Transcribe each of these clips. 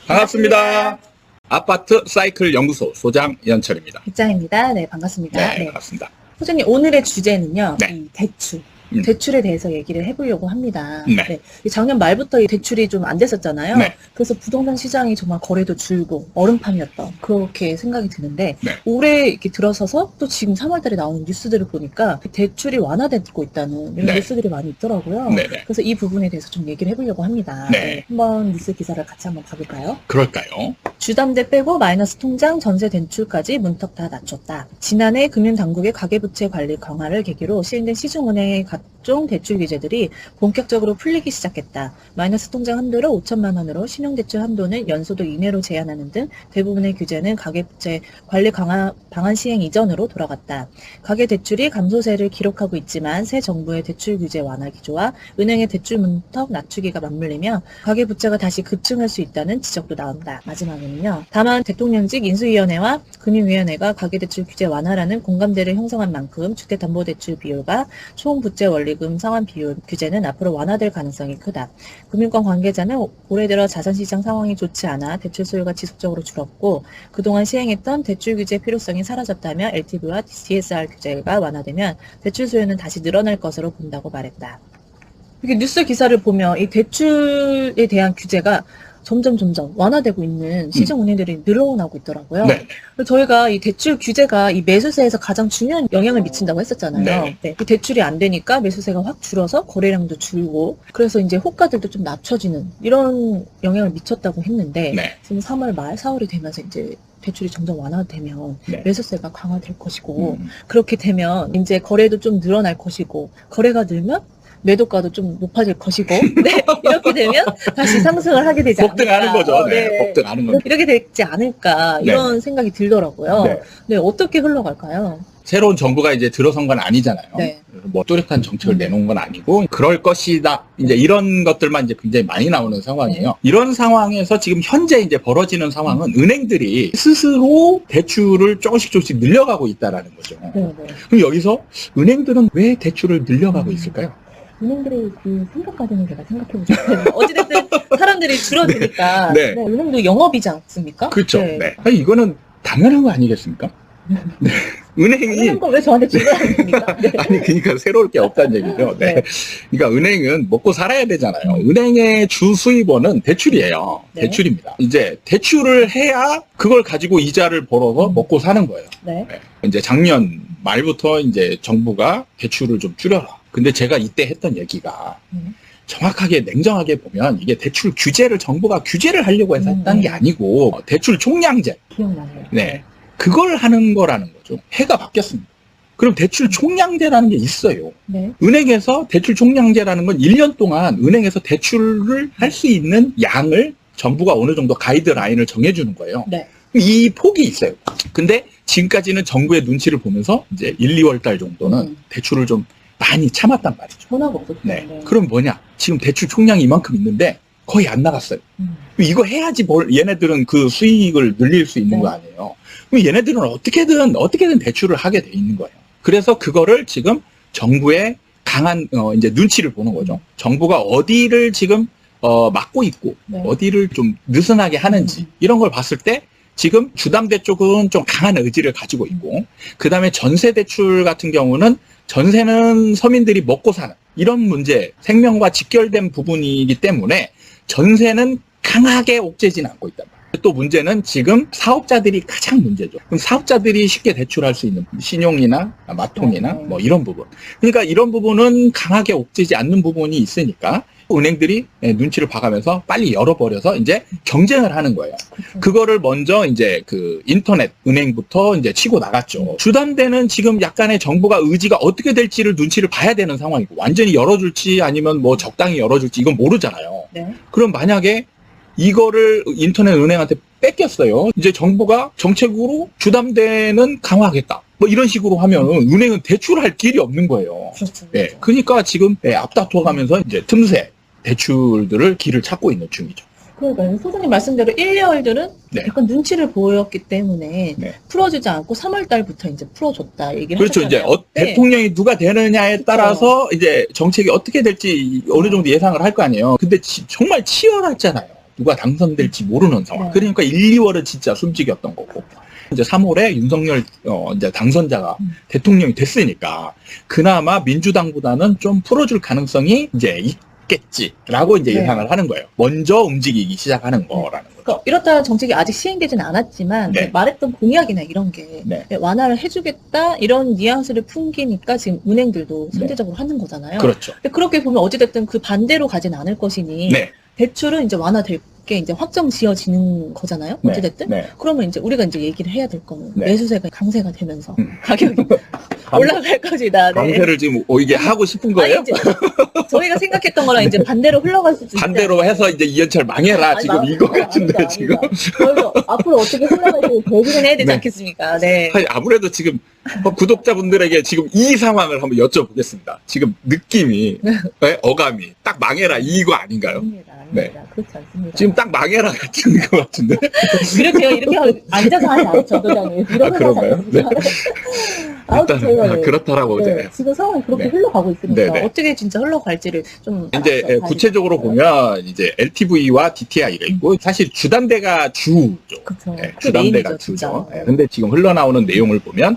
반갑습니다. 아파트 사이클 연구소 소장 이현철입니다. 백장입니다. 네, 반갑습니다. 네, 반갑습니다. 소장님, 오늘의 주제는요, 네. 이 대출. 대출에 대해서 얘기를 해보려고 합니다. 네. 이 작년 말부터 이 대출이 좀 안 됐었잖아요. 네. 그래서 부동산 시장이 정말 거래도 줄고 얼음판이었던 그렇게 생각이 드는데 네. 올해 이렇게 들어서서 또 지금 3월달에 나오는 뉴스들을 보니까 대출이 완화되고 있다는 이런 네. 뉴스들이 많이 있더라고요. 네, 네. 그래서 이 부분에 대해서 좀 얘기를 해보려고 합니다. 네. 한번 뉴스 기사를 같이 한번 봐볼까요? 그럴까요? 주담대 빼고 마이너스 통장, 전세 대출까지 문턱 다 낮췄다. 지난해 금융당국의 가계부채 관리 강화를 계기로 시행된 시중은행의 각종 대출 규제들이 본격적으로 풀리기 시작했다. 마이너스 통장 한도를 5천만 원으로, 신용대출 한도는 연소득 이내로 제한하는 등 대부분의 규제는 가계부채 관리 강화 방안 시행 이전으로 돌아갔다. 가계대출이 감소세를 기록하고 있지만 새 정부의 대출 규제 완화 기조와 은행의 대출 문턱 낮추기가 맞물리며 가계부채가 다시 급증할 수 있다는 지적도 나온다. 마지막에는요. 다만 대통령직 인수위원회와 금융위원회가 가계대출 규제 완화라는 공감대를 형성한 만큼 주택담보대출 비율과 총부채 원리금 상환 비율 규제는 앞으로 완화될 가능성이 크다. 금융권 관계자는 올해 들어 자산시장 상황이 좋지 않아 대출 수요가 지속적으로 줄었고 그동안 시행했던 대출 규제 필요성이 사라졌다며 LTV와 DSR 규제가 완화되면 대출 수요는 다시 늘어날 것으로 본다고 말했다. 이렇게 뉴스 기사를 보면 이 대출에 대한 규제가 점점 완화되고 있는 시중은행들이 늘어나고 있더라고요. 네. 저희가 이 대출 규제가 이 매수세에서 가장 중요한 영향을 미친다고 했었잖아요. 네. 네. 이 대출이 안 되니까 매수세가 확 줄어서 거래량도 줄고 그래서 이제 호가들도 좀 낮춰지는 이런 영향을 미쳤다고 했는데 네. 지금 3월 말 4월이 되면서 이제 대출이 점점 완화되면 네. 매수세가 강화될 것이고 그렇게 되면 이제 거래도 좀 늘어날 것이고 거래가 늘면 매도가도 좀 높아질 것이고 네, 이렇게 되면 다시 상승을 하게 되지 않을까. 복등하는 거죠. 네. 복등하는 거죠. 이렇게 되지 않을까 이런 생각이 들더라고요. 네. 네, 어떻게 흘러갈까요? 새로운 정부가 이제 들어선 건 아니잖아요. 네. 뭐 뚜렷한 정책을 내놓은 건 아니고 그럴 것이다. 이제 이런 것들만 이제 굉장히 많이 나오는 상황이에요. 이런 상황에서 지금 현재 이제 벌어지는 상황은 은행들이 스스로 대출을 조금씩 늘려가고 있다라는 거죠. 네. 그럼 여기서 은행들은 왜 대출을 늘려가고 있을까요? 은행들의 그 생각까지는 제가 생각해보지 못했는데 어찌됐든 사람들이 줄어드니까 네. 은행도 영업이지 않습니까? 그렇죠. 네. 아니, 이거는 당연한 거 아니겠습니까? 네. 은행이 이런 거 왜 저한테 질문하는 겁니까? 네. 아니 그러니까 새로울 게 없다는 얘기죠. 네. 네. 그러니까 은행은 먹고 살아야 되잖아요. 은행의 주 수입원은 대출이에요. 네. 대출입니다. 이제 대출을 해야 그걸 가지고 이자를 벌어서 먹고 사는 거예요. 네. 네. 이제 작년 말부터 이제 정부가 대출을 좀 줄여라. 근데 제가 이때 했던 얘기가 정확하게 냉정하게 보면 이게 대출 규제를 정부가 규제를 하려고 해서 했다는 게 아니고 대출 총량제. 기억나요. 네. 그걸 하는 거라는 거죠. 해가 바뀌었습니다. 그럼 대출 총량제라는 게 있어요. 네. 은행에서 대출 총량제라는 건 1년 동안 은행에서 대출을 할 수 있는 양을 정부가 어느 정도 가이드라인을 정해주는 거예요. 네. 이 폭이 있어요. 근데 지금까지는 정부의 눈치를 보면서 이제 1, 2월 달 정도는 대출을 좀 많이 참았단 말이죠. 전화가 없었죠. 네. 그럼 뭐냐? 지금 대출 총량이 이만큼 있는데 거의 안 나갔어요. 이거 해야지 얘네들은 그 수익을 늘릴 수 있는 거 아니에요. 그럼 얘네들은 어떻게든 대출을 하게 돼 있는 거예요. 그래서 그거를 지금 정부의 강한 이제 눈치를 보는 거죠. 정부가 어디를 지금 막고 있고 어디를 좀 느슨하게 하는지 이런 걸 봤을 때 지금 주담대 쪽은 좀 강한 의지를 가지고 있고 그다음에 전세 대출 같은 경우는 전세는 서민들이 먹고 사는 이런 문제, 생명과 직결된 부분이기 때문에 전세는 강하게 옥죄지는 않고 있단 말이에요. 또 문제는 지금 사업자들이 가장 문제죠. 그럼 사업자들이 쉽게 대출할 수 있는 신용이나 마통이나 뭐 이런 부분. 그러니까 이런 부분은 강하게 옥죄지 않는 부분이 있으니까 은행들이 눈치를 봐가면서 빨리 열어버려서 이제 경쟁을 하는 거예요. 그거를 먼저 이제 그 인터넷 은행부터 이제 치고 나갔죠. 주담대는 지금 약간의 정부가 의지가 어떻게 될지를 눈치를 봐야 되는 상황이고 완전히 열어줄지 아니면 뭐 적당히 열어줄지 이건 모르잖아요. 네. 그럼 만약에 이거를 인터넷 은행한테 뺏겼어요. 이제 정부가 정책으로 주담대는 강화하겠다. 뭐 이런 식으로 하면 은행은 대출할 길이 없는 거예요. 그렇죠. 예. 그러니까 지금 앞다퉈가면서 이제 틈새 대출들을 길을 찾고 있는 중이죠. 그러니까 소장님 말씀대로 1, 2월들은 네. 약간 눈치를 보였기 때문에 네. 풀어주지 않고 3월 달부터 이제 풀어줬다 얘기를 그렇죠. 이제 하셨잖아요. 대통령이 누가 되느냐에 따라서 이제 정책이 어떻게 될지 어느 정도 예상을 할 거 아니에요. 근데 정말 치열했잖아요. 누가 당선될지 모르는 상황. 네. 그러니까 1, 2월은 진짜 숨죽였던 거고. 이제 3월에 윤석열 이제 당선자가 대통령이 됐으니까 그나마 민주당보다는 좀 풀어줄 가능성이 이제 있겠지라고 이제 네. 예상을 하는 거예요. 먼저 움직이기 시작하는 거라는 거죠. 그러니까 이렇다 정책이 아직 시행되지는 않았지만 네. 말했던 공약이나 이런 게 네. 완화를 해주겠다 이런 뉘앙스를 풍기니까 지금 은행들도 상대적으로 하는 거잖아요. 그렇죠. 근데 그렇게 보면 어찌됐든 그 반대로 가진 않을 것이니 네. 대출은 이제 완화될 게 이제 확정 지어지는 거잖아요. 네. 어찌됐든. 네. 그러면 이제 우리가 이제 얘기를 해야 될 거는 네. 매수세가 강세가 되면서 가격이 올라갈 것이다. 네. 강세를 지금 이게 하고 싶은 아니, 거예요? 이제 저희가 생각했던 거랑 이제 반대로 흘러갈 수도 있다. 반대로 해서 이제 이현철 망해라 아니, 지금 이거 같은데 아니다, 지금. 아니다. 그래서 앞으로 어떻게 흘러갈지 대비는 해야 되지 네. 않겠습니까? 네. 아니, 아무래도 지금 구독자분들에게 지금 이 상황을 한번 여쭤보겠습니다. 지금 느낌이, 네? 어감이 딱 망해라 이거 아닌가요? 아닙니다. 네. 그렇지 않습니다. 지금 딱 망해라 같은 것 같은데. 그래서 제가 이렇게 앉아서 하지 않죠, 도장님. 아, 그런가요? 네. 아무튼 제가 일단 그렇다라고 네, 이제. 지금 상황이 그렇게 네. 흘러가고 있으니까 네, 네. 어떻게 진짜 흘러갈지를 좀 이제 알았어요. 구체적으로 보면 이제 LTV와 DTI가 있고 사실 주담대가 주죠. 그쵸. 네, 그게 주담대가 메인이죠, 진짜. 주죠. 네, 근데 지금 흘러나오는 내용을 보면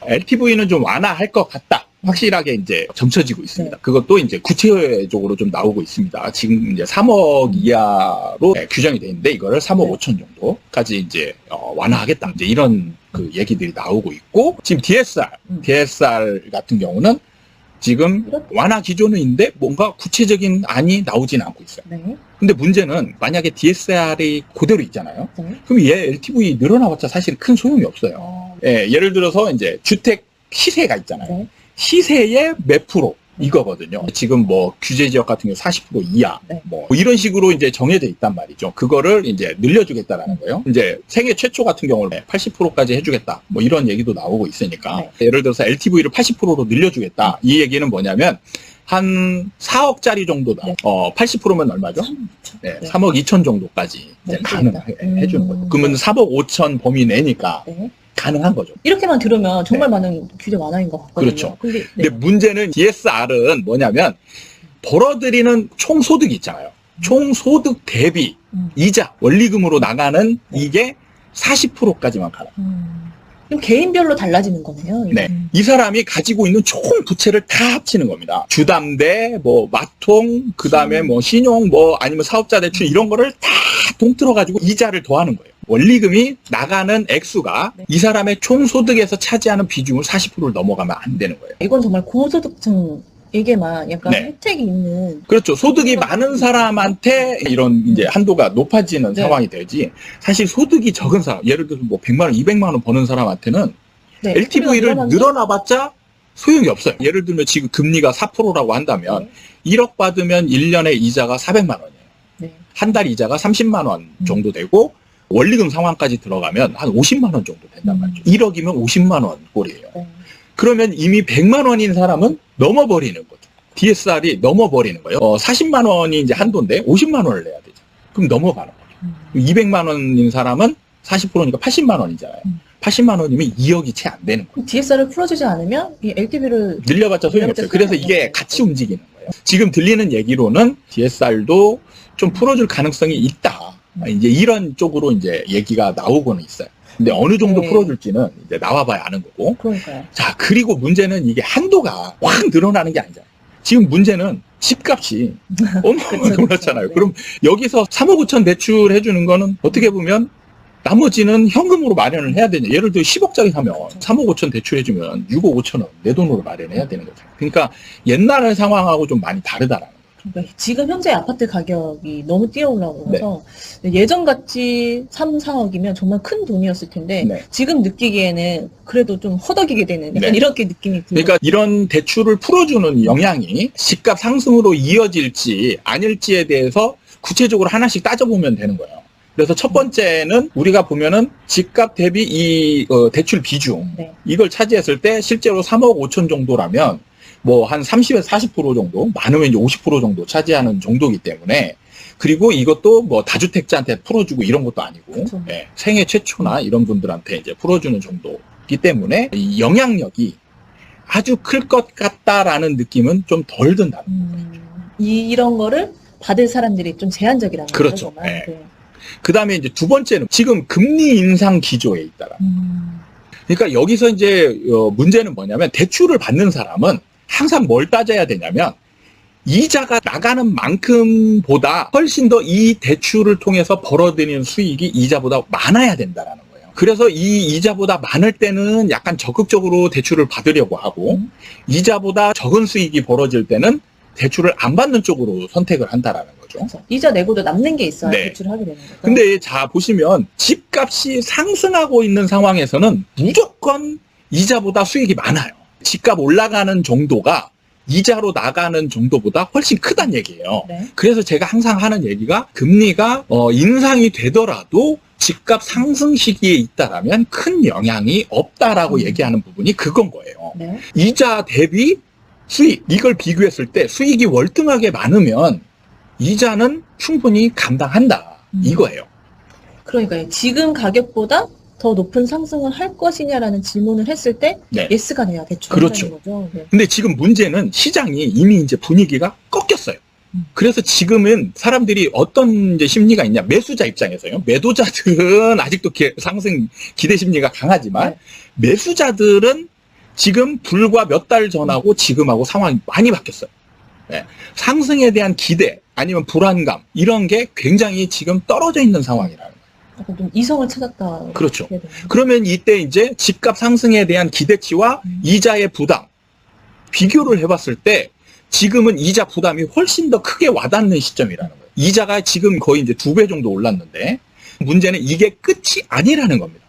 LTV는 좀 완화할 것 같다. 확실하게 이제 점쳐지고 있습니다. 네. 그것도 이제 구체적으로 좀 나오고 있습니다. 지금 이제 3억 이하로 규정이 돼 있는데 이거를 3억 네. 5천 정도까지 이제 완화하겠다. 이제 이런 그 얘기들이 나오고 있고 지금 DSR 같은 경우는 지금 이렇게. 완화 기조는 있는데 뭔가 구체적인 안이 나오진 않고 있어요. 네. 근데 문제는 만약에 DSR이 그대로 있잖아요. 네. 그럼 얘 LTV 늘어나봤자 사실 큰 소용이 없어요. 예, 예를 들어서 이제 주택 시세가 있잖아요. 네. 시세의 몇 프로 이거거든요. 지금 뭐 규제 지역 같은 경우 40% 이하 네. 뭐 이런 식으로 이제 정해져 있단 말이죠. 그거를 이제 늘려주겠다라는 거예요. 이제 생애 최초 같은 경우는 80%까지 해주겠다. 뭐 이런 얘기도 나오고 있으니까 네. 예를 들어서 LTV를 80%로 늘려주겠다. 이 얘기는 뭐냐면 한 4억짜리 정도다. 네. 80%면 얼마죠? 네, 네. 3억 2천 정도까지 이제 네, 가능해주는 거죠. 그러면 4억 5천 범위 내니까 네. 가능한 거죠. 이렇게 들으면 정말 많은 규제 완화인 것 같거든요. 그렇죠. 근데, 네. 근데 문제는 DSR은 뭐냐면 벌어들이는 총소득이 있잖아요. 총소득 대비 이자 원리금으로 나가는 이게 40%까지만 가요. 그럼 개인별로 달라지는 거네요. 네. 이 사람이 가지고 있는 총 부채를 다 합치는 겁니다. 주담대, 뭐 마통, 그다음에 뭐 신용, 뭐 아니면 사업자 대출 이런 거를 다 통틀어 가지고 이자를 더하는 거예요. 원리금이 나가는 액수가 네. 이 사람의 총 소득에서 차지하는 비중을 40%를 넘어가면 안 되는 거예요. 이건 정말 고소득층에게만 약간 네. 혜택이 있는. 그렇죠. 소득이 많은 사람한테 이런 이제 한도가 높아지는 네. 상황이 되지. 사실 소득이 적은 사람, 예를 들어서 뭐 100만 원, 200만 원 버는 사람한테는 네. LTV를 늘어나봤자 소용이 없어요. 예를 들면 지금 금리가 4%라고 한다면 1억 받으면 1년에 이자가 400만 원이에요. 네. 한 달 이자가 30만 원 정도 되고 원리금 상환까지 들어가면 한 50만 원 정도 된단 말이죠. 1억이면 50만 원 꼴이에요. 네. 그러면 이미 100만 원인 사람은 넘어버리는 거죠. DSR이 넘어버리는 거예요. 40만 원이 이제 한도인데 50만 원을 내야 되죠. 그럼 넘어가는 거죠. 200만 원인 사람은 40%니까 80만 원이잖아요. 80만 원이면 2억이 채 안 되는 거예요. DSR을 풀어주지 않으면 이 LTV를 늘려봤자 소용이 없어요. 그래서 이게 같이 움직이는 거예요. 지금 들리는 얘기로는 DSR도 좀 풀어줄 가능성이 있다. 이제 이런 쪽으로 이제 얘기가 나오고는 있어요. 근데 어느 정도 네. 풀어줄지는 이제 나와봐야 아는 거고. 그러니까요. 자, 그리고 문제는 이게 한도가 확 늘어나는 게 아니잖아요. 지금 문제는 집값이 어마어마하게 올랐잖아요. 네. 그럼 여기서 3억 5천 대출해주는 거는 어떻게 보면 나머지는 현금으로 마련을 해야 되냐. 예를 들어 10억짜리 사면 3억 5천 대출해주면 6억 5천 원 내 돈으로 마련해야 되는 거죠. 그러니까 옛날 상황하고 좀 많이 다르다라는 거죠. 그러니까 지금 현재 아파트 가격이 너무 뛰어올라서 예전 같이 3, 4억이면 정말 큰 돈이었을 텐데 네. 지금 느끼기에는 그래도 좀 허덕이게 되는 약간 네. 이렇게 느낌이 듭니다. 그러니까 이런 대출을 풀어주는 영향이 집값 상승으로 이어질지 아닐지에 대해서 구체적으로 하나씩 따져보면 되는 거예요. 그래서 첫 번째는 우리가 보면은 집값 대비 이 대출 비중 네. 이걸 차지했을 때 실제로 3억 5천 정도라면 뭐 한 30에서 40% 정도, 많으면 이제 50% 정도 차지하는 정도이기 때문에 그리고 이것도 뭐 다주택자한테 풀어주고 이런 것도 아니고 그렇죠. 예, 생애 최초나 이런 분들한테 이제 풀어주는 정도이기 때문에 이 영향력이 아주 클 것 같다라는 느낌은 좀 덜 든다. 이런 거를 받을 사람들이 좀 제한적이라는 거죠. 그렇죠. 정말. 네. 네. 그 다음에 이제 두 번째는 지금 금리 인상 기조에 있다라. 그러니까 여기서 이제 문제는 뭐냐면 대출을 받는 사람은 항상 뭘 따져야 되냐면 이자가 나가는 만큼보다 훨씬 더 이 대출을 통해서 벌어들이는 수익이 이자보다 많아야 된다라는 거예요. 그래서 이 이자보다 많을 때는 약간 적극적으로 대출을 받으려고 하고 이자보다 적은 수익이 벌어질 때는 대출을 안 받는 쪽으로 선택을 한다라는 거죠. 그렇죠. 이자 내고도 남는 게 있어야 네. 대출을 하게 되는 거죠. 근데 자 보시면 집값이 상승하고 있는 상황에서는 무조건 이자보다 수익이 많아요. 집값 올라가는 정도가 이자로 나가는 정도보다 훨씬 크다는 얘기예요. 네. 그래서 제가 항상 하는 얘기가 금리가 인상이 되더라도 집값 상승 시기에 있다라면 큰 영향이 없다라고 얘기하는 부분이 그건 거예요. 네. 이자 대비 수익 이걸 비교했을 때 수익이 월등하게 많으면 이자는 충분히 감당한다 이거예요. 그러니까요. 지금 가격보다 더 높은 상승을 할 것이냐라는 질문을 했을 때 네. 예스가 돼야 대출을 그렇죠. 한다는 거죠. 네. 근데 지금 문제는 시장이 이미 이제 분위기가 꺾였어요. 그래서 지금은 사람들이 어떤 이제 심리가 있냐. 매수자 입장에서요. 매도자들은 아직도 상승 기대 심리가 강하지만 매수자들은 지금 불과 몇 달 전하고 지금하고 상황이 많이 바뀌었어요. 네. 상승에 대한 기대 아니면 불안감 이런 게 굉장히 지금 떨어져 있는 상황이라는 거예요. 약간 좀 이성을 찾았다. 그렇죠. 이렇게 되는 그러면 이때 이제 집값 상승에 대한 기대치와 이자의 부담 비교를 해봤을 때 지금은 이자 부담이 훨씬 더 크게 와닿는 시점이라는 거예요. 이자가 지금 거의 이제 2배 정도 올랐는데 문제는 이게 끝이 아니라는 겁니다.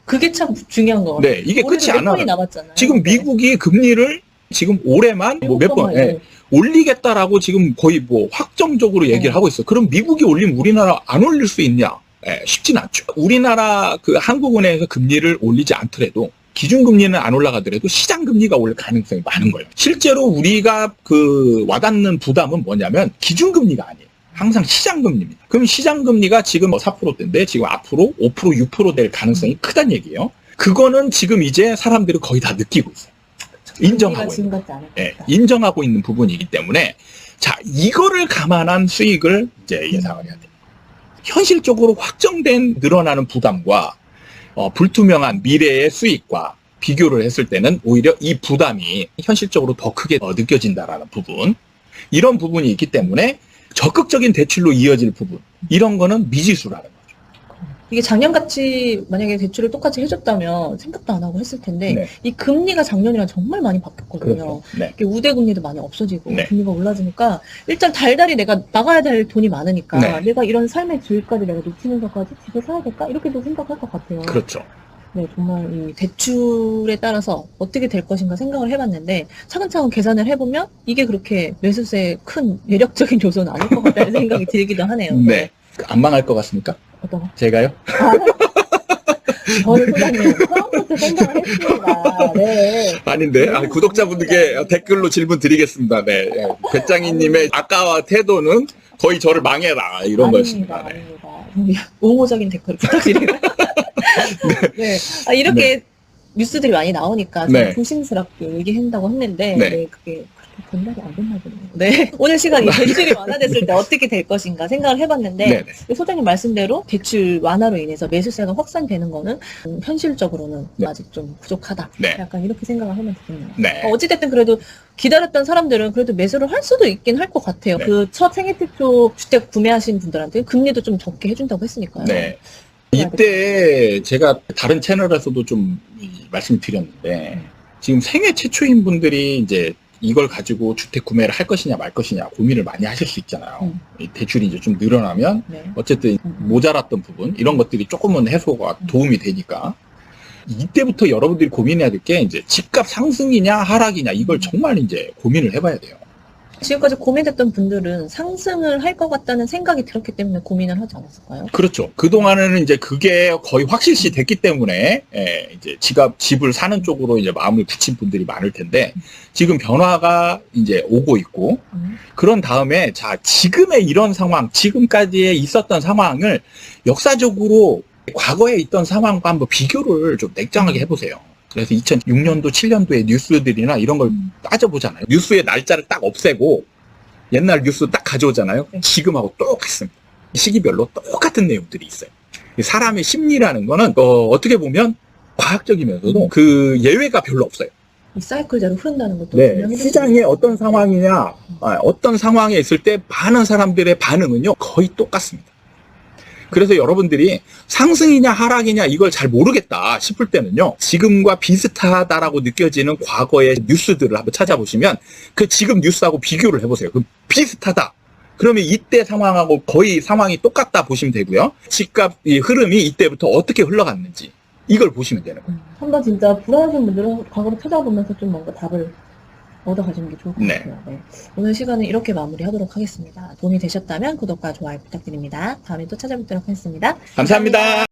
그게 참 중요한 거 같아요. 네, 이게 끝이 몇 안 번이 와요. 남았잖아요. 지금 네. 미국이 금리를 지금 올해만 뭐 몇 번 올리겠다라고 지금 거의 뭐 확정적으로 얘기를 하고 있어요. 그럼 미국이 올리면 우리나라 안 올릴 수 있냐? 쉽진 않죠. 우리나라 그 한국은행에서 금리를 올리지 않더라도 기준금리는 안 올라가더라도 시장금리가 올릴 가능성이 많은 거예요. 실제로 우리가 그 와닿는 부담은 뭐냐면 기준금리가 아니에요. 항상 시장금리입니다. 그럼 시장금리가 지금 4%대인데 지금 앞으로 5%, 6% 될 가능성이 크다는 얘기예요. 그거는 지금 이제 사람들이 거의 다 느끼고 있어요. 인정하고 지금 있는, 같지 않을 예, 거다. 인정하고 있는 부분이기 때문에 자 이거를 감안한 수익을 이제 예상을 해야 돼요. 현실적으로 확정된 늘어나는 부담과 불투명한 미래의 수익과 비교를 했을 때는 오히려 이 부담이 현실적으로 더 크게 느껴진다라는 부분 이런 부분이 있기 때문에 적극적인 대출로 이어질 부분 이런 거는 미지수라는 거죠. 이게 작년같이 만약에 대출을 똑같이 해줬다면 생각도 안 하고 했을 텐데 네. 이 금리가 작년이랑 정말 많이 바뀌었거든요. 그렇죠. 네. 이게 우대금리도 많이 없어지고 네. 금리가 올라지니까 일단 달달이 내가 나가야 될 돈이 많으니까 네. 내가 이런 삶의 질까지 내가 놓치면서까지 집에 사야 될까? 이렇게도 생각할 것 같아요. 그렇죠. 네, 정말 이 대출에 따라서 어떻게 될 것인가 생각을 해봤는데 차근차근 계산을 해보면 이게 그렇게 매수세에 큰 매력적인 요소는 아닐 것 같다는 생각이 들기도 하네요. 네. 안 망할 것 같습니까? 어떤 거? 제가요? 저는 소장님 처음부터 생각을 했습니다. 네. 아닌데 구독자분들께 댓글로 질문 드리겠습니다. 네. 배짱이님의 아까와 태도는 거의 저를 망해라 이런 거였습니다. 네. 아닙니다. 옹호적인 댓글 부탁드립니다. 네. 이렇게 뉴스들이 많이 나오니까 좀 네. 조심스럽게 얘기한다고 했는데 네. 네, 그게 그렇게 전달이 안 됐나 보네요. 네. 오늘 시간 이 대출이 완화됐을 때 어떻게 될 것인가 생각을 해봤는데 네네. 소장님 말씀대로 대출 완화로 인해서 매수세가 확산되는 거는 현실적으로는 네. 아직 좀 부족하다. 네. 약간 이렇게 생각을 하면 되겠네요. 네. 어찌됐든 그래도 기다렸던 사람들은 그래도 매수를 할 수도 있긴 할 것 같아요. 네. 그 첫 생애 최초 주택 구매하신 분들한테 금리도 좀 적게 해준다고 했으니까요. 네. 이때 제가 다른 채널에서도 좀 말씀을 드렸는데 지금 생애 최초인 분들이 이제 이걸 가지고 주택 구매를 할 것이냐 말 것이냐 고민을 많이 하실 수 있잖아요. 이 대출이 이제 좀 늘어나면 네. 어쨌든 모자랐던 부분 이런 것들이 조금은 해소가 도움이 되니까 이때부터 여러분들이 고민해야 될 게 이제 집값 상승이냐 하락이냐 이걸 정말 이제 고민을 해봐야 돼요. 지금까지 고민했던 분들은 상승을 할 것 같다는 생각이 들었기 때문에 고민을 하지 않았을까요? 그렇죠. 그동안에는 이제 그게 거의 확실시 됐기 때문에, 이제 집을 사는 쪽으로 이제 마음을 붙인 분들이 많을 텐데, 지금 변화가 이제 오고 있고, 그런 다음에, 자, 지금의 이런 상황, 지금까지의 있었던 상황을 역사적으로 과거에 있던 상황과 한번 비교를 좀 냉정하게 해보세요. 그래서 2006년도, 7년도의 뉴스들이나 이런 걸 따져보잖아요. 뉴스의 날짜를 딱 없애고, 옛날 뉴스 딱 가져오잖아요. 네. 지금하고 똑같습니다. 시기별로 똑같은 내용들이 있어요. 사람의 심리라는 거는 어떻게 보면 과학적이면서도 그 예외가 별로 없어요. 이 사이클대로 흐른다는 것도 네, 분명히 시장이 어떤 상황이냐, 어떤 상황에 있을 때 많은 사람들의 반응은요 거의 똑같습니다. 그래서 여러분들이 상승이냐 하락이냐 이걸 잘 모르겠다 싶을 때는요, 지금과 비슷하다라고 느껴지는 과거의 뉴스들을 한번 찾아보시면 그 지금 뉴스하고 비교를 해보세요. 그럼 비슷하다. 그러면 이때 상황하고 거의 상황이 똑같다 보시면 되고요. 집값의 흐름이 이때부터 어떻게 흘러갔는지 이걸 보시면 되는 거예요. 한번 진짜 불안하신 분들은 과거로 찾아보면서 좀 뭔가 답을 얻어가시는 게 좋을 것 네. 같아요. 네. 오늘 시간은 이렇게 마무리하도록 하겠습니다. 도움이 되셨다면 구독과 좋아요 부탁드립니다. 다음에 또 찾아뵙도록 하겠습니다. 감사합니다.